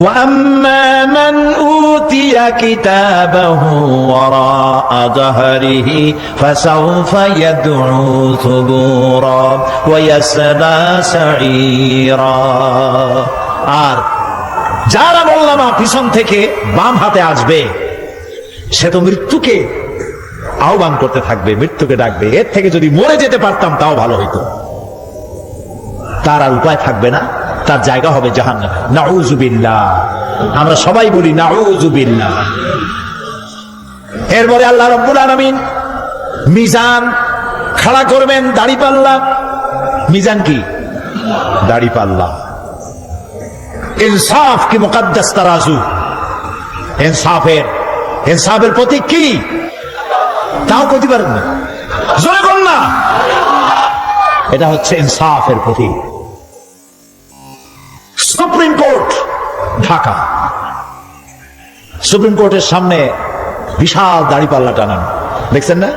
وَأَمَّا مَنْ أُوتِيَ كِتَابَهُ وَرَاءَ ظَهْرِهِ فَسَوْفَ يَدْعُو ثُبُورًا وَيَصْلَى سَعِيرًا। আর যারা বললাম পিছন থেকে বাম হাতে আসবে, সে তো মৃত্যুকে আহ্বান করতে থাকবে, মৃত্যুকে ডাকবে। এর থেকে যদি মরে যেতে পারতাম তাও ভালো হইতো। তার আর উপায় থাকবে না, তার জায়গা হবে জাহান্নামে। নাউযুবিল্লাহ। আমরা সবাই বলি নাউযুবিল্লাহ। এরপরে আল্লাহ রাব্বুল আলামিন মিজান খাড়া করবেন, দাড়িপাল্লা। মিজান কি? দাড়িপাল্লা। ইনসাফ কি মুকদ্দাস তারাজু। ইনসাফের প্রতীক কি? তাও কইতে পারেন না, জোরে বল না। এটা হচ্ছে ইনসাফের প্রতীক। সুপ্রিম কোর্ট ঢাকা, সুপ্রিম কোর্টের সামনে বিশাল দাড়িপাল্লা টানানো, দেখছেন না?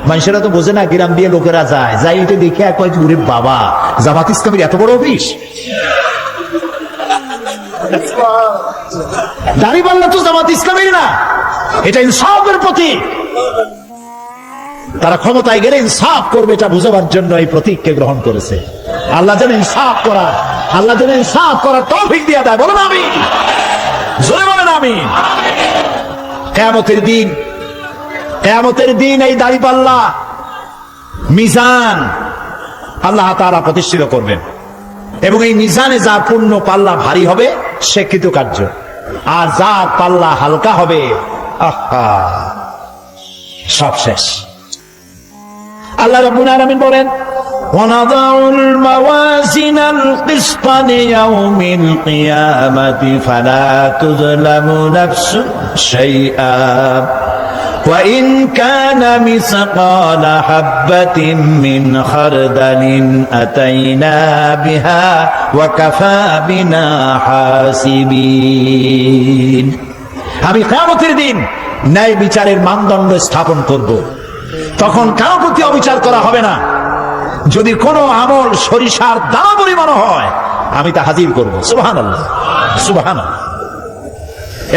মানুষেরা তো বোঝে না, গ্রাম দিয়ে লোকেরা যায়, যাই এটা দেখে এক ওরে বাবা, জামাত ইসলামের এত বড় অফিস। দাড়িপাল্লা তো জামাত ইসলামের না, এটা ইনসাফের প্রতীক। তারা ক্ষমতায় গেলে ইনসাফ করবে, এটা বোঝাবার জন্য এই প্রতীককে গ্রহণ করেছে। আল্লাহ যেন ইনসাফ করার তৌফিক দিয়ে দেয়। বলেন আমিন, জোরে বলেন আমিন। কিয়ামতের দিন এই দাড়িপাল্লা মিজান আল্লাহ তাআলা প্রতিষ্ঠিত করবেন, এবং এই মিজানে যা পূর্ণ পাল্লা ভারী হবে সে কৃতকার্য, আর যা পাল্লা হালকা হবে সব শেষ। আল্লাহ রাব্বুল আলামিন বলেন, وَنَضَعُ الْمَوَازِينَ الْقِسْطَ لِيَوْمِ الْقِيَامَةِ فَلَا تُظْلَمُ نَفْسٌ شَيْئًا وَإِنْ كَانَ مِثْقَالَ حَبَّةٍ مِّنْ خَرْدَلٍ أَتَيْنَا بِهَا وَكَفَى بِنَا حَاسِبِينَ। আমি কিয়ামতের দিন ন্যায় বিচারের মানদণ্ড স্থাপন করব, তখন কারো প্রতি অবিচার করা হবে না। যদি কোনো আমল সরিষার দানা পরিমাণ হয়, আমি তা হাজির করব। সুবহানাল্লাহ, সুবহানাল্লাহ।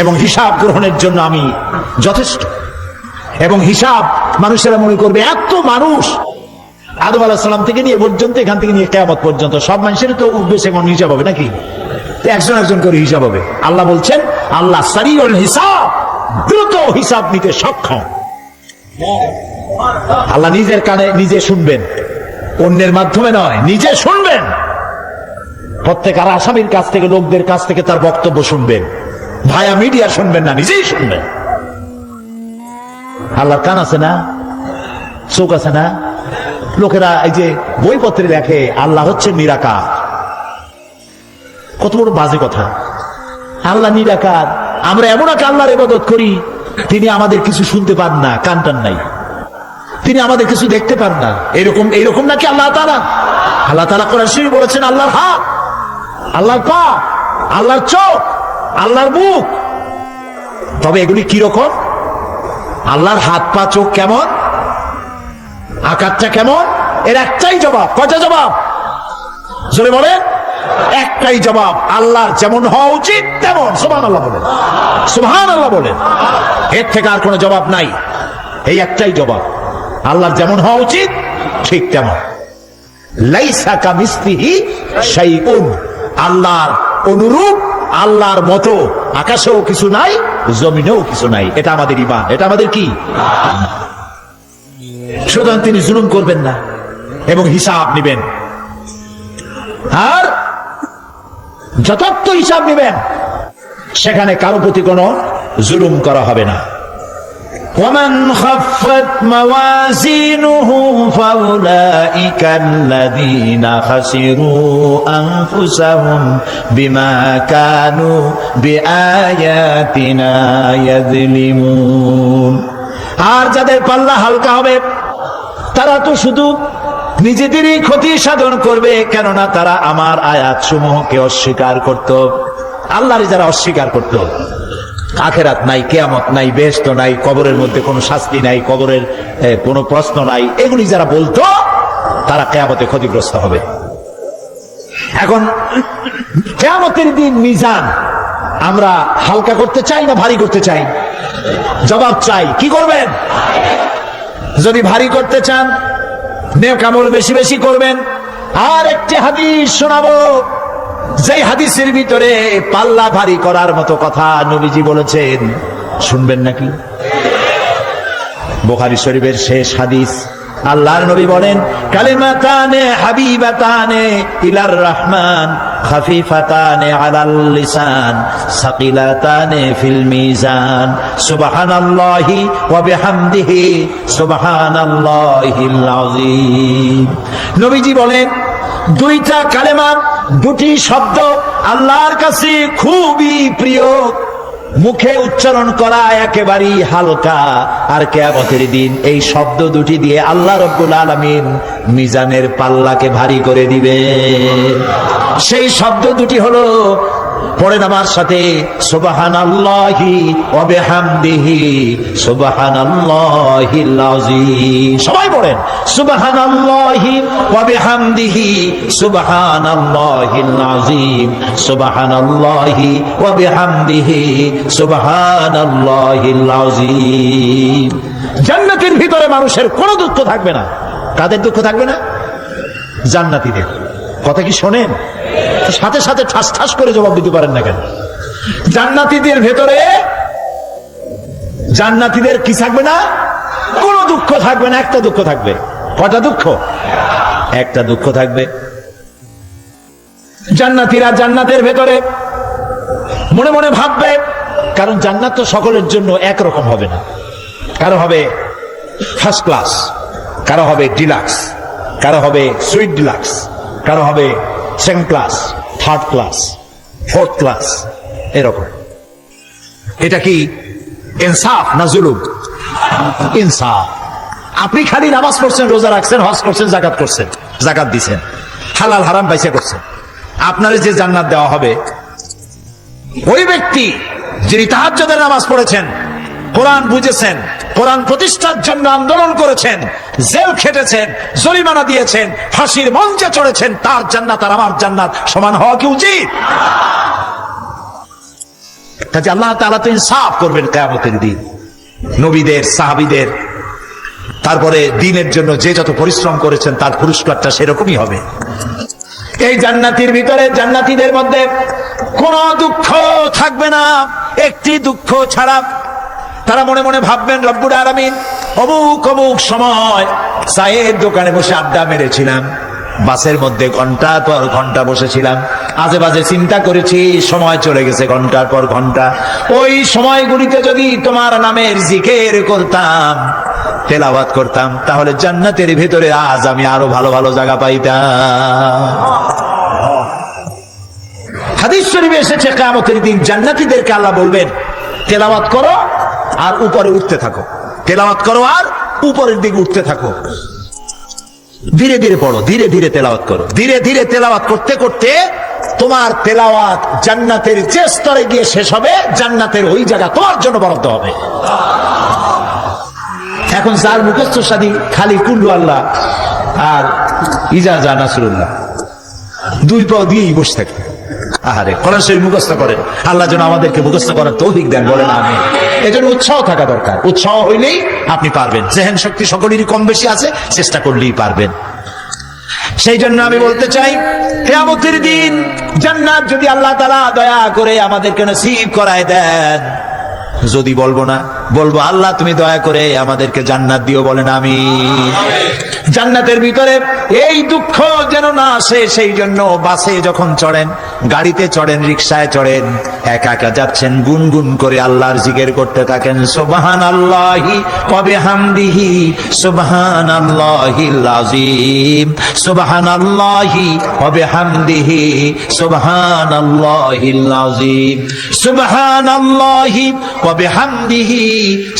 এবং হিসাব গ্রহণের জন্য আমি যথেষ্ট। এবং হিসাব মানুষেরা মনে করবে, এত মানুষ আদম আলাইহিস সালাম থেকে নিয়ে পর্যন্ত, এখান থেকে নিয়ে কিয়ামত পর্যন্ত সব মানুষের তো উদ্দেশ্যে কোন হিসাব হবে নাকি? একজন একজন করে হিসাব হবে। আল্লাহ বলছেন, আল্লাহ সারিউল হিসাব, দ্রুত হিসাব নিতে সক্ষম। আল্লাহ নিজের কানে নিজে শুনবেন, অন্যের মাধ্যমে নয়, নিজে শুনবেন। প্রত্যেক আর আসামির কাছ থেকে, লোকদের কাছ থেকে তার বক্তব্য শুনবেন, ভায়া মিডিয়া শুনবেন না, নিজেই শুনবেন। আল্লাহর কান আছে না, চোখ আছে না? লোকেরা এই যে বইপত্রে লেখে আল্লাহ হচ্ছে নিরাকার, কত বড় বাজে কথা। আল্লাহ নিরাকার, আমরা এমন এক আল্লাহর ইবাদত করি, তিনি আমাদের কিছু শুনতে পান না, কান টান নাই, তিনি আমাদের কিছু দেখতে পান না। এরকম নাকি আল্লাহ তাআলা? আল্লাহ তাআলা কোরআন শরীফে বলেছেন, আল্লাহর হাত, আল্লাহর পা, আল্লাহর চোখ, আল্লাহর মুখ। তবে এগুলি কি রকম? আল্লাহর হাত, পা, চোখ কেমন, আকারটা কেমন? এর একটাই জবাব। কয়টা জবাব? জোরে বলেন। একটাই জবাব, আল্লাহর যেমন হওয়া উচিত তেমন। সুবহানাল্লাহ বলেন, সুবহানাল্লাহ বলেন। এর থেকে আর কোনো জবাব নাই, এই একটাই জবাব, আল্লাহর যেমন হওয়া উচিত ঠিক তেমন। লাইসা কামিসলিহি শাইউন, আল্লাহর অনুরূপ, আল্লাহর মতো আকাশেও কিছু নাই, জমিনেও কিছু নাই। এটা আমাদের ঈমান, এটা আমাদের কি? সুতরাং তিনি জুলুম করবেন না এবং হিসাব নেবেন, আর যথার্থ হিসাব নেবেন। সেখানে কারো প্রতি কোনো জুলুম করা হবে না। ومن خفت موازينه فأولئك الذين خسروا أنفسهم بما كانوا بآياتنا يظلمون। আর যাদের পাল্লা হালকা হবে, তারা তো শুধু নিজেদেরই ক্ষতি সাধন করবে, কেননা তারা আমার আয়াত সমূহকে অস্বীকার করত। আল্লাহর যারা অস্বীকার করত, আখেরাত নাই, কিয়ামত নাই, বেহেশত নাই, কবরের মধ্যে কোনো শাস্তি নাই, কবরের কোনো প্রশ্ন নাই, এগুলি যারা বলতো, তারা কিয়ামতে ক্ষতিগ্রস্ত হবে। এখন কিয়ামতের দিন মিজান আমরা হালকা করতে চাই না ভারী করতে চাই? জবাব চাই। কি করবেন? যদি ভারী করতে চান নেক আমল বেশি বেশি করবেন। আর একটি হাদিস শোনাবো, যেই হাদিসের ভিতরে পাল্লা ভারী করার মতো কথা নবীজি বলেছেন। শুনবেন নাকি? বুখারী শরীফের শেষ হাদিস। আল্লাহর নবী বলেন, কালিমাতানে হাবিবাতানে ইলার রহমান খাফিফাতানে আলাল লিসান সাকিলাতানে ফিল মিজান সুবহানাল্লাহি ওয়া বিহামদিহি সুবহানাল্লাহিল আযীম। নবীজি বলেন, দুইটা কালেমা, দুটি শব্দ আল্লাহর কাছে খুবই প্রিয়, মুখে উচ্চারণ করা একেবারেই হালকা, আর কিয়ামতের দিন এই শব্দ দুটি দিয়ে আল্লাহ রাব্বুল আলামিন মিজানের পাল্লাকে ভারী করে দিবে। সেই শব্দ দুটি হলো, পড়েন আমার সাথে, সুবহানাল্লাহি ওয়া বিহামদিহি সুবহানাল্লাহিল আযীম। সবাই পড়েন, সুবহানাল্লাহি ওয়া বিহামদিহি সুবহানাল্লাহিল আযীম সুবহানাল্লাহি ওয়া বিহামদিহি সুবহানাল্লাহিল আযীম। জান্নাতের ভিতরে মানুষের কোনো দুঃখ থাকবে না। কাদের দুঃখ থাকবে না? জান্নাতীদের। কথা কি শোনেন? সাথে সাথে ঠাস ঠাস করে জবাব দিতে পারেন না কেন? জান্নাতীদের ভেতরে, জান্নাতীদের কি থাকবে না? কোনো দুঃখ থাকবে না। একটা দুঃখ থাকবে। কটা দুঃখ? একটা দুঃখ থাকবে। জান্নাতীরা জান্নাতের ভেতরে মনে মনে ভাববে, কারণ জান্নাত তো সকলের জন্য একরকম হবে না। কারো হবে ফার্স্ট ক্লাস, কারো হবে ডিলাক্স, কারো হবে সুইট ডিলাক্স, কারো হবে second class, third class, fourth class, এরকম। এটা কি ইনসাফ না জুলুম? ইনসাফ। আপনি খালি নামাজ পড়ছেন, রোজা রাখছেন, হজ করছেন, জাকাত করছেন, জাকাত দিছেন, হালাল হারাম বাইসা করছেন, আপনার যে জান্নাত দেওয়া হবে, ওই ব্যক্তি যিনি তাহাজ্জুদের নামাজ পড়েছেন, কোরআন বুঝেছেন, কোরআন প্রতিষ্ঠার জন্য আন্দোলন করেছেন, জেল খেটেছেন, জরিমানা দিয়েছেন, ফাঁসির মঞ্চে চড়েছেন, তার জান্নাত আর আমার জান্নাত সমান হওয়া কি উচিত? কাজে আল্লাহ তাআলা তো ইনসাফ করবেন কিয়ামতের দিন। নবীদের, সাহাবীদের, তারপরে দ্বীনের জন্য যে যত পরিশ্রম করেছেন তার পুরস্কারটা সেরকমই হবে। এই জান্নাতের ভিতরে, জান্নাতীদের মধ্যে কোনো দুঃখ থাকবে না, একটি দুঃখ ছাড়া। তারা মনে মনে ভাববেন, রব্বুল আলামিন, অমুক অমুক সময় চায়ের দোকানে বসে আড্ডা মেরেছিলাম, বাসের মধ্যে ঘন্টার পর ঘন্টা বসেছিলাম, আজে বাজে চিন্তা করেছি, সময় চলে গেছে ঘন্টার পর ঘন্টা। ওই সময়গুলিতে যদি তোমার নামের জিকির করতাম, তেলাওয়াত করতাম, তাহলে জান্নাতের ভিতরে আজ আমি আরো ভালো ভালো জায়গা পাইতাম। হাদিস শরীফে এসেছে, কিয়ামতের দিন জান্নাতীদেরকে আল্লাহ বলবেন, তেলাওয়াত করো আর উপরে উঠতে থাকো, তেলাওয়াত করো আর উপরের দিকে উঠতে থাকো, ধীরে ধীরে পড়ো, ধীরে ধীরে তেলাওয়াত করো। ধীরে ধীরে তেলাওয়াত করতে করতে তোমার তেলাওয়াত জান্নাতের যে স্তরে গিয়ে শেষ হবে, জান্নাতের ওই জায়গা তোমার জন্য বরাদ্দ হবে। এখন যার মুখস্থ সাদি খালি কুল্লু আল্লাহ আর ইজাজা নাসরুল্লাহ, দুই পাও দিয়েই বসে থাকে। আহারে, কোরআন শরীফ মুখস্থ করেন, আল্লাহ যেন আমাদেরকে মুখস্থ করার তৌফিক দেন, বলেন আমিন। এজন্য উৎসাহ থাকা দরকার। উৎসাহ হইলেই আপনি পারবেন। জেহেন শক্তি সকলেরই কম বেশি আছে, চেষ্টা করলেই পারবেন। সেই জন্য আমি বলতে চাই, কিয়ামতের দিন জান্নাত যদি আল্লাহ তাআলা দয়া করে আমাদেরকে নসিব করায় দেন, যদি বলবো না, বলবো আল্লাহ তুমি দয়া করে আমাদেরকে জান্নাত দিও, বলেন আমিন। জান্নাতের ভিতরে এই দুঃখ যেন না আসে, সেই জন্য বাসে যখন চড়েন, গাড়িতে চড়েন, রিকশায় চড়েন, একা একা যাচ্ছেন, গুনগুন করে আল্লাহর জিকির করতে থাকেন, সুবহানাল্লাহি ওয়া বিহামদিহি সুবহানাল্লাহিল আযীম সুবহানাল্লাহি ওয়া বিহামদিহি সুবহানাল্লাহিল আযীম সুবহানাল্লাহি ওয়া বিহামদিহি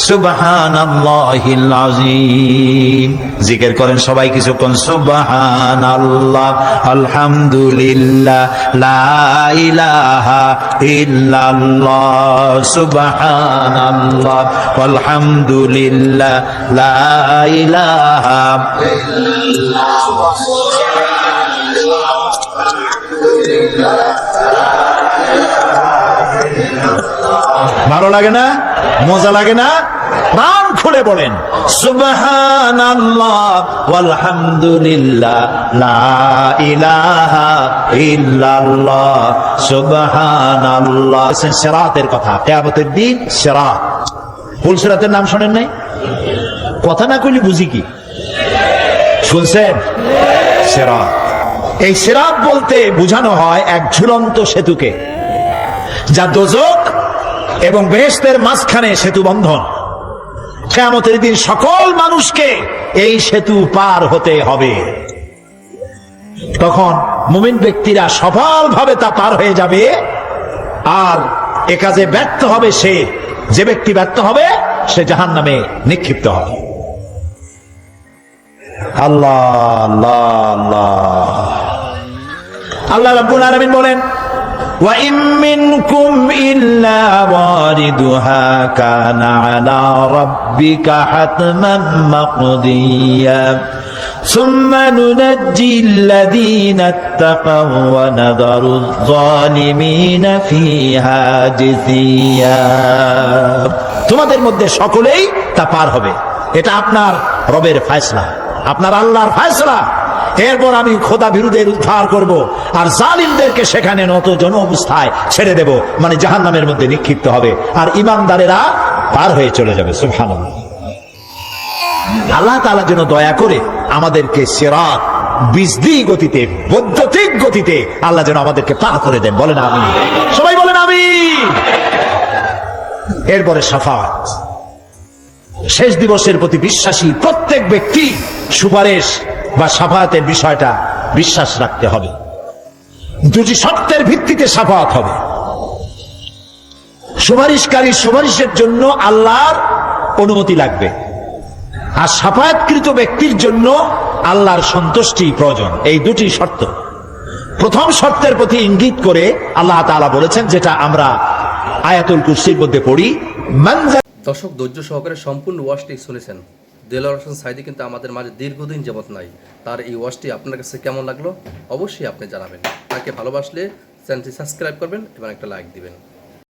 সুবহানাল্লাহিল আযীম। জিকির করেন সবাই কিছুক্ষণ, সুবহানাল্লাহ, আলহামদুলিল্লাহ, লা ইলাহা ইল্লাল্লাহ, সুবহানাল্লাহ, আলহামদুলিল্লাহ, লা ইলাহা ইল্লাল্লাহ। ভালো লাগে না? মজা লাগে না? প্রাণ খুলে বলেন সুবহানাল্লাহ ওয়ালহামদুলিল্লাহ লা ইলাহা ইল্লাল্লাহ সুবহানাল্লাহ। সিরাতের কথা, কিয়ামতের দিন সিরাত। পুলসিরাতের নাম শোনেন নাই? কথা না কইলে বুঝি কি? শুনছেন? সিরাত। এই সিরাত বলতে বোঝানো হয় এক ঝুলন্ত সেতুকে, যা দোজখ এবং বেহেশতের মাঝখানে সেতু বন্ধন। কিয়ামতের দিন সকল মানুষকে এই সেতু পার হতে হবে। তখন মুমিন ব্যক্তিরা সফলভাবে তা পার হয়ে যাবে। আর এ কাজে ব্যর্থ হবে সে, যে ব্যক্তি ব্যর্থ হবে সে জাহান্নামে নিক্ষিপ্ত হবে। আল্লাহ আল্লাহ আল্লাহ। আল্লাহ রাব্বুল আলামিন বলেন وَإِن مِّنكُمْ إِلَّا وَارِدُهَا كَانَ عَلَى رَبِّكَ حَتْمًا مَّقْضِيًّا ثُمَّ نُنَجِّي الَّذِينَ اتَّقَوْا وَنَذَرُ الظَّالِمِينَ فِيهَا جِثِيًّا। তোমাদের মধ্যে সকলেই তা পার হবে, এটা আপনার রবের ফয়সালা, আপনার আল্লাহর ফয়সালা। এরপর আমি খোদা বিরুদ্ধের উদ্ধার করব, আর জালিমদেরকে সেখানে নত জন অবস্থায় ছেড়ে দেব, মানে জাহান্নামের মধ্যে নিক্ষিপ্ত হবে, আর ঈমানদারেরা পার হয়ে চলে যাবে। সুবহানাল্লাহ। আল্লাহ তাআলা যেন দয়া করে আমাদেরকে সিরাত বিজলি গতিতে, বৈদ্যুতিক গতিতে আল্লাহ যেন আমাদেরকে পার করে দেন। বলেন আমিন। সবাই বলেন আমিন। এরপরে শাফাআত, শেষ দিবসের প্রতি বিশ্বাসী প্রত্যেক ব্যক্তি সুপারিশ বা শাফাআতের বিষয়টা বিশ্বাস রাখতে হবে। দুটি শর্তের ভিত্তিতে শাফাআত হবে। সুপারিশকারী সুপারিশের জন্য আল্লাহর অনুমতি লাগবে, আর শাফাআতকৃত ব্যক্তির জন্য আল্লাহর সন্তুষ্টি প্রয়োজন। এই দুটি শর্ত। প্রথম শর্তের প্রতি ইঙ্গিত করে আল্লাহ তাআলা বলেছেন, যেটা আমরা আয়াতুল কুরসির মধ্যে পড়ি। দর্শক ধৈর্য সহকারে সম্পূর্ণ ওয়াজটি শুনেছেন। দেলোয়ার হোসেন সাঈদী কিন্তু আমাদের মাঝে দীর্ঘদিন যাবত নাই। তার এই ওয়াজটি আপনার কাছে কেমন লাগলো অবশ্যই আপনি জানাবেন। তাকে ভালোবাসলে চ্যানেলটি সাবস্ক্রাইব করবেন এবং একটা লাইক দিবেন।